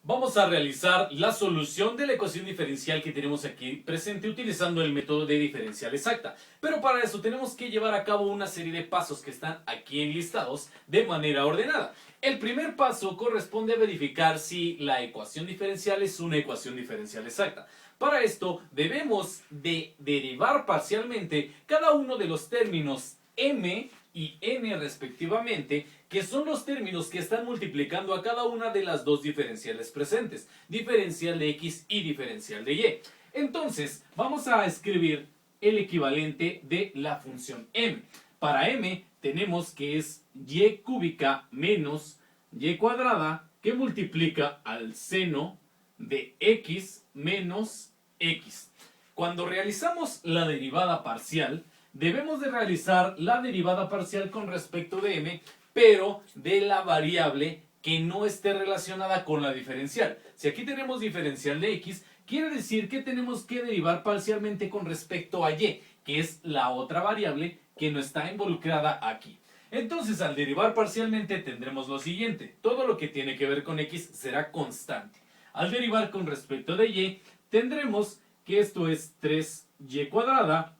Vamos a realizar la solución de la ecuación diferencial que tenemos aquí presente utilizando el método de diferencial exacta. Pero para eso tenemos que llevar a cabo una serie de pasos que están aquí enlistados de manera ordenada. El primer paso corresponde a verificar si la ecuación diferencial es una ecuación diferencial exacta. Para esto debemos de derivar parcialmente cada uno de los términos m y n respectivamente, que son los términos que están multiplicando a cada una de las dos diferenciales presentes, diferencial de x y diferencial de y. Entonces, vamos a escribir el equivalente de la función m. Para m tenemos que es y cúbica menos y cuadrada que multiplica al seno de x menos x. Cuando realizamos la derivada parcial, debemos de realizar la derivada parcial con respecto de m, pero de la variable que no esté relacionada con la diferencial. Si aquí tenemos diferencial de x, quiere decir que tenemos que derivar parcialmente con respecto a y, que es la otra variable que no está involucrada aquí. Entonces, al derivar parcialmente tendremos lo siguiente. Todo lo que tiene que ver con x será constante. Al derivar con respecto de y, tendremos que esto es 3y cuadrada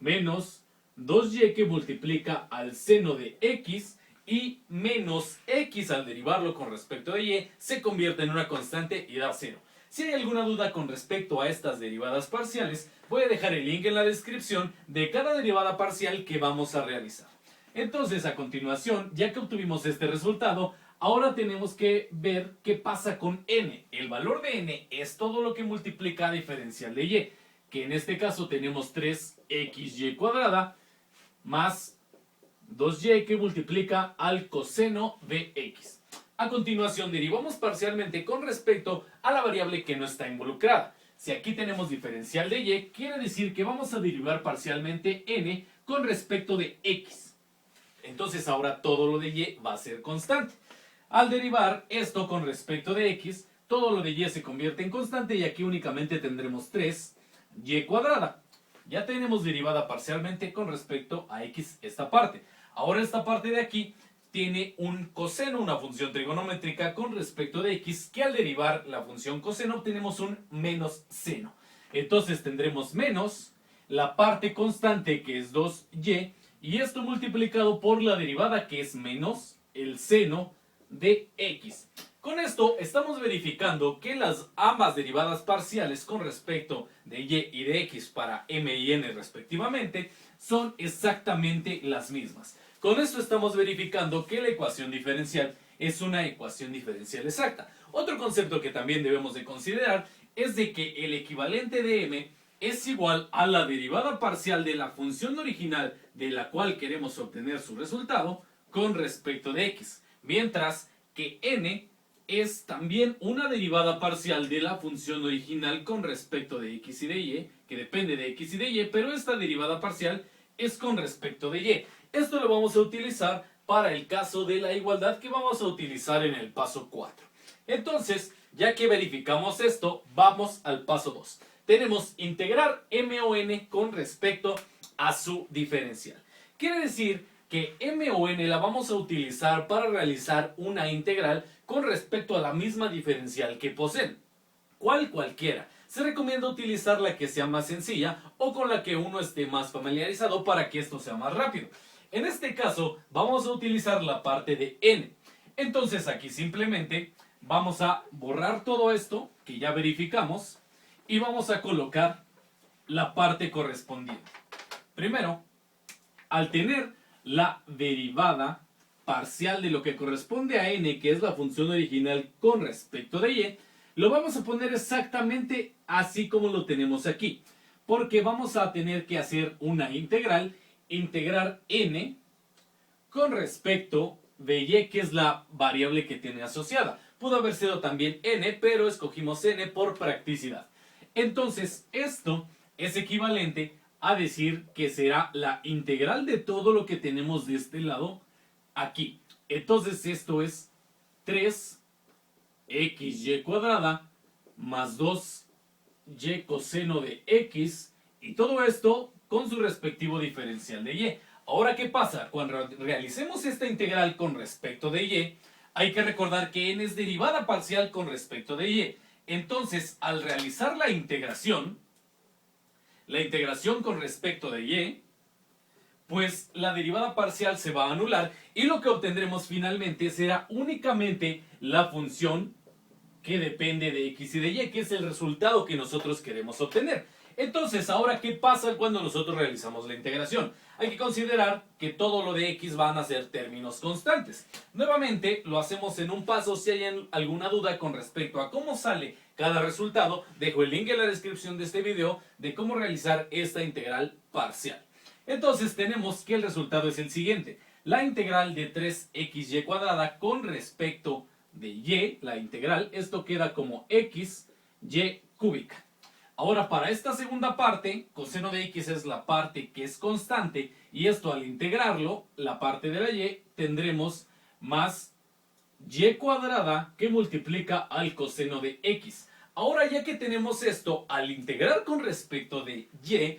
menos 2y que multiplica al seno de x y menos x al derivarlo con respecto de y se convierte en una constante y da 0. Si hay alguna duda con respecto a estas derivadas parciales, voy a dejar el link en la descripción de cada derivada parcial que vamos a realizar. Entonces, a continuación, ya que obtuvimos este resultado, ahora tenemos que ver qué pasa con n. El valor de n es todo lo que multiplica a diferencial de y, que en este caso tenemos 3xy cuadrada más 2y que multiplica al coseno de x. A continuación derivamos parcialmente con respecto a la variable que no está involucrada. Si aquí tenemos diferencial de y, quiere decir que vamos a derivar parcialmente n con respecto de x. Entonces ahora todo lo de y va a ser constante. Al derivar esto con respecto de x, todo lo de y se convierte en constante y aquí únicamente tendremos 3y cuadrada. Ya tenemos derivada parcialmente con respecto a x esta parte. Ahora esta parte de aquí tiene un coseno, una función trigonométrica con respecto de x, que al derivar la función coseno obtenemos un menos seno. Entonces tendremos menos la parte constante que es 2y y esto multiplicado por la derivada que es menos el seno de x. Con esto estamos verificando que las ambas derivadas parciales con respecto de y de x para m y n respectivamente son exactamente las mismas. Con esto estamos verificando que la ecuación diferencial es una ecuación diferencial exacta. Otro concepto que también debemos de considerar es de que el equivalente de m es igual a la derivada parcial de la función original de la cual queremos obtener su resultado con respecto de x, mientras que n es también una derivada parcial de la función original con respecto de x y de y, que depende de x y de y, pero esta derivada parcial es con respecto de y. Esto lo vamos a utilizar para el caso de la igualdad que vamos a utilizar en el paso 4. Entonces, ya que verificamos esto, vamos al paso 2. Tenemos integrar m o n con respecto a su diferencial. Quiere decir que m o n la vamos a utilizar para realizar una integral con respecto a la misma diferencial que poseen. Cualquiera. Se recomienda utilizar la que sea más sencilla o con la que uno esté más familiarizado para que esto sea más rápido. En este caso vamos a utilizar la parte de n. Entonces aquí simplemente vamos a borrar todo esto que ya verificamos y vamos a colocar la parte correspondiente. Primero, al tener la derivada parcial de lo que corresponde a n, que es la función original con respecto de y, lo vamos a poner exactamente así como lo tenemos aquí, porque vamos a tener que hacer una integral, integrar n con respecto de y, que es la variable que tiene asociada. Pudo haber sido también n, pero escogimos n por practicidad. Entonces, esto es equivalente a decir que será la integral de todo lo que tenemos de este lado aquí. Entonces, esto es 3xy cuadrada más 2y coseno de x, y todo esto con su respectivo diferencial de y. Ahora, ¿qué pasa? Cuando realicemos esta integral con respecto de y, Hay que recordar que n es derivada parcial con respecto de y. Entonces, al realizar la integración con respecto de y, pues la derivada parcial se va a anular y lo que obtendremos finalmente será únicamente la función que depende de x y de y, que es el resultado que nosotros queremos obtener. Entonces, ahora, ¿qué pasa cuando nosotros realizamos la integración? Hay que considerar que todo lo de x van a ser términos constantes. Nuevamente, lo hacemos en un paso. Si hay alguna duda con respecto a cómo sale cada resultado, dejo el link en la descripción de este video de cómo realizar esta integral parcial. Entonces, tenemos que el resultado es el siguiente. La integral de 3xy cuadrada con respecto de y, la integral, esto queda como x y cúbica. Ahora, para esta segunda parte, coseno de x es la parte que es constante, y esto al integrarlo, la parte de la y, tendremos más y cuadrada que multiplica al coseno de x. Ahora, ya que tenemos esto, al integrar con respecto de y,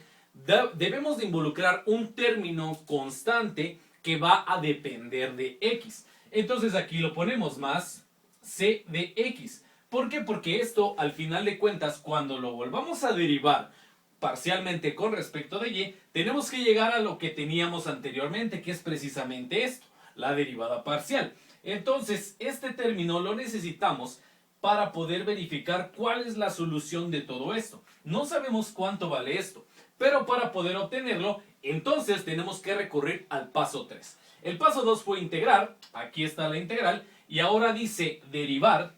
debemos de involucrar un término constante que va a depender de x. Entonces aquí lo ponemos más c de x. ¿Por qué? Porque esto, al final de cuentas, cuando lo volvamos a derivar parcialmente con respecto de y, tenemos que llegar a lo que teníamos anteriormente, que es precisamente esto, la derivada parcial. Entonces, este término lo necesitamos para poder verificar cuál es la solución de todo esto. No sabemos cuánto vale esto, pero para poder obtenerlo, entonces tenemos que recurrir al paso 3. El paso 2 fue integrar, aquí está la integral, y ahora dice derivar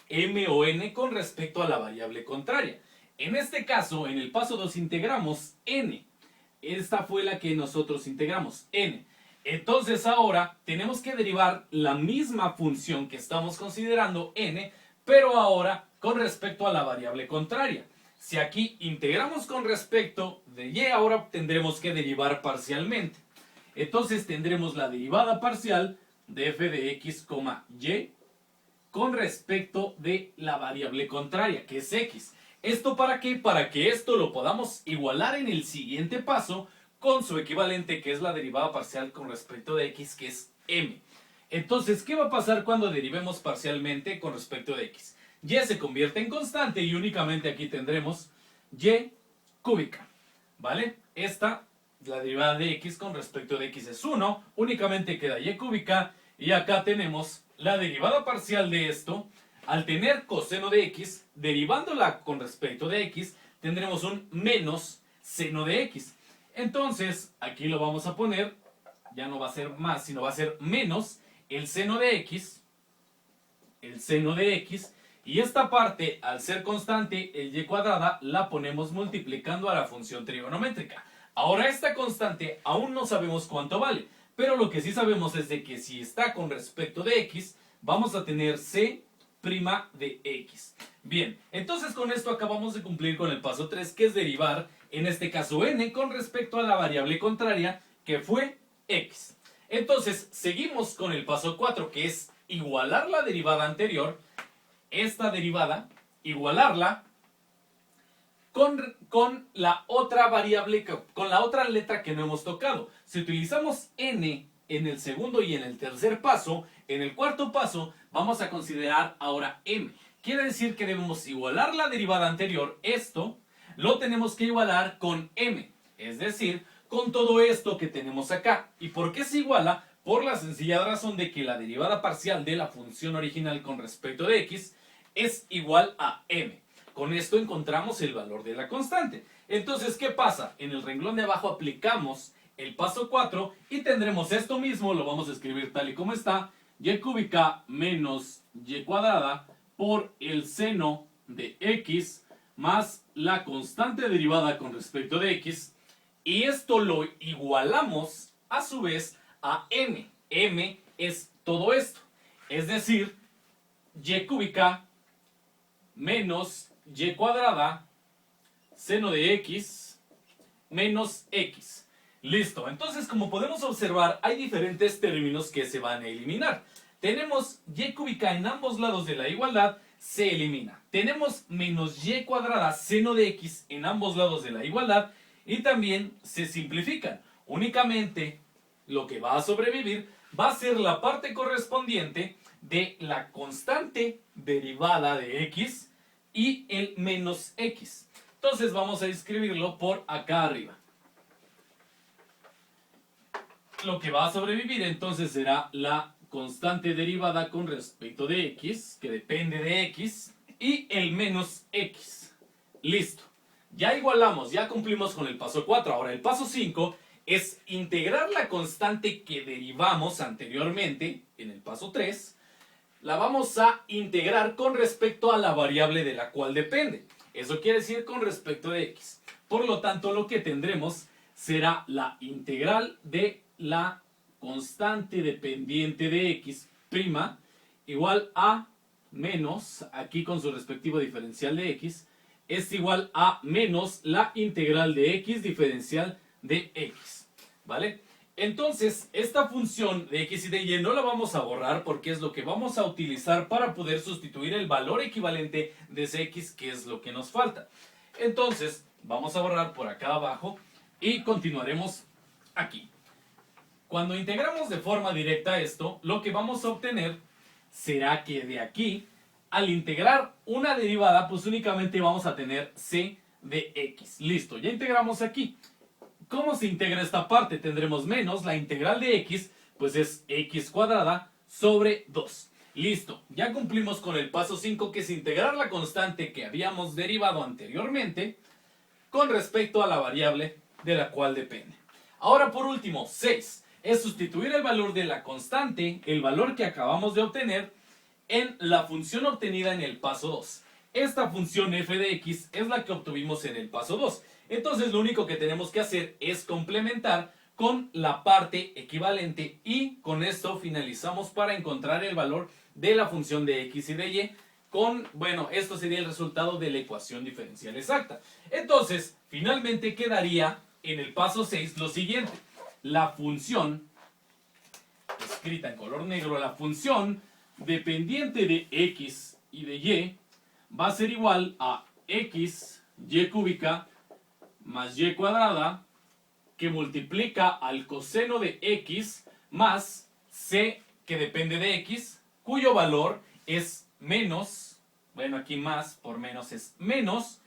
m o n con respecto a la variable contraria. En este caso, en el paso 2 integramos n. Esta fue la que nosotros integramos, n. Entonces ahora tenemos que derivar la misma función que estamos considerando, n, pero ahora con respecto a la variable contraria. Si aquí integramos con respecto de y, ahora tendremos que derivar parcialmente. Entonces tendremos la derivada parcial de f de x, y con respecto de la variable contraria, que es x. ¿Esto para qué? Para que esto lo podamos igualar en el siguiente paso con su equivalente, que es la derivada parcial con respecto de x, que es m. Entonces, ¿qué va a pasar cuando derivemos parcialmente con respecto de x? Y se convierte en constante y únicamente aquí tendremos y cúbica, ¿vale? Esta, la derivada de x con respecto de x es 1, únicamente queda y cúbica, y acá tenemos la derivada parcial de esto. Al tener coseno de x, derivándola con respecto de x, tendremos un menos seno de x. Entonces, aquí lo vamos a poner, ya no va a ser más, sino va a ser menos el seno de x, y esta parte, al ser constante, el y cuadrada, la ponemos multiplicando a la función trigonométrica. Ahora esta constante aún no sabemos cuánto vale, pero lo que sí sabemos es de que si está con respecto de x, vamos a tener c' de x. Bien, entonces con esto acabamos de cumplir con el paso 3, que es derivar, en este caso n, con respecto a la variable contraria, que fue x. Entonces, seguimos con el paso 4, que es igualar la derivada anterior, esta derivada, igualarla con la otra variable, con la otra letra que no hemos tocado. Si utilizamos n en el segundo y en el tercer paso, en el cuarto paso vamos a considerar ahora m. Quiere decir que debemos igualar la derivada anterior, esto lo tenemos que igualar con m, es decir, con todo esto que tenemos acá. ¿Y por qué se iguala? Por la sencilla razón de que la derivada parcial de la función original con respecto de x es igual a m. Con esto encontramos el valor de la constante. Entonces, ¿qué pasa? En el renglón de abajo aplicamos el paso 4 y tendremos esto mismo, lo vamos a escribir tal y como está, y cúbica menos y cuadrada por el seno de x más la constante derivada con respecto de x, y esto lo igualamos a su vez a m. m es todo esto, es decir, y cúbica menos y cuadrada seno de x menos x. Listo, entonces como podemos observar hay diferentes términos que se van a eliminar. Tenemos y cúbica en ambos lados de la igualdad, se elimina. Tenemos menos y cuadrada seno de x en ambos lados de la igualdad y también se simplifican. Únicamente lo que va a sobrevivir va a ser la parte correspondiente de la constante derivada de x y el menos x. Entonces vamos a escribirlo por acá arriba. Lo que va a sobrevivir entonces será la constante derivada con respecto de x, que depende de x, y el menos x. Listo. Ya igualamos, ya cumplimos con el paso 4. Ahora el paso 5 es integrar la constante que derivamos anteriormente, en el paso 3, la vamos a integrar con respecto a la variable de la cual depende. Eso quiere decir con respecto de x. Por lo tanto, lo que tendremos será la integral de la constante dependiente de x' igual a menos, aquí con su respectivo diferencial de x, es igual a menos la integral de x diferencial de x. ¿Vale? Entonces, esta función de x y de y no la vamos a borrar porque es lo que vamos a utilizar para poder sustituir el valor equivalente de ese x, que es lo que nos falta. Entonces, vamos a borrar por acá abajo y continuaremos aquí. Cuando integramos de forma directa esto, lo que vamos a obtener será que de aquí, al integrar una derivada, pues únicamente vamos a tener c de x. Listo, ya integramos aquí. ¿Cómo se integra esta parte? Tendremos menos la integral de x, pues es x cuadrada sobre 2. Listo, ya cumplimos con el paso 5, que es integrar la constante que habíamos derivado anteriormente con respecto a la variable de la cual depende. Ahora por último, 6. Es sustituir el valor de la constante, el valor que acabamos de obtener, en la función obtenida en el paso 2. Esta función f de x es la que obtuvimos en el paso 2. Entonces lo único que tenemos que hacer es complementar con la parte equivalente y con esto finalizamos para encontrar el valor de la función de x y de y bueno, esto sería el resultado de la ecuación diferencial exacta. Entonces, finalmente quedaría en el paso 6 lo siguiente. La función, escrita en color negro, la función dependiente de x y de y va a ser igual a x y cúbica más y cuadrada, que multiplica al coseno de x más c, que depende de x, cuyo valor es menos, bueno, aquí más por menos es menos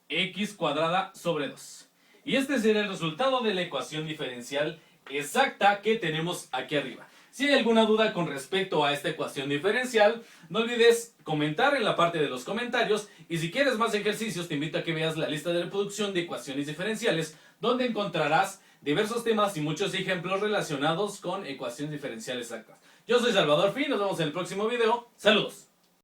x cuadrada sobre 2. Y este será el resultado de la ecuación diferencial exacta que tenemos aquí arriba. Si hay alguna duda con respecto a esta ecuación diferencial, no olvides comentar en la parte de los comentarios, y si quieres más ejercicios te invito a que veas la lista de reproducción de ecuaciones diferenciales, donde encontrarás diversos temas y muchos ejemplos relacionados con ecuaciones diferenciales exactas. Yo soy Salvador Fin, nos vemos en el próximo video. Saludos.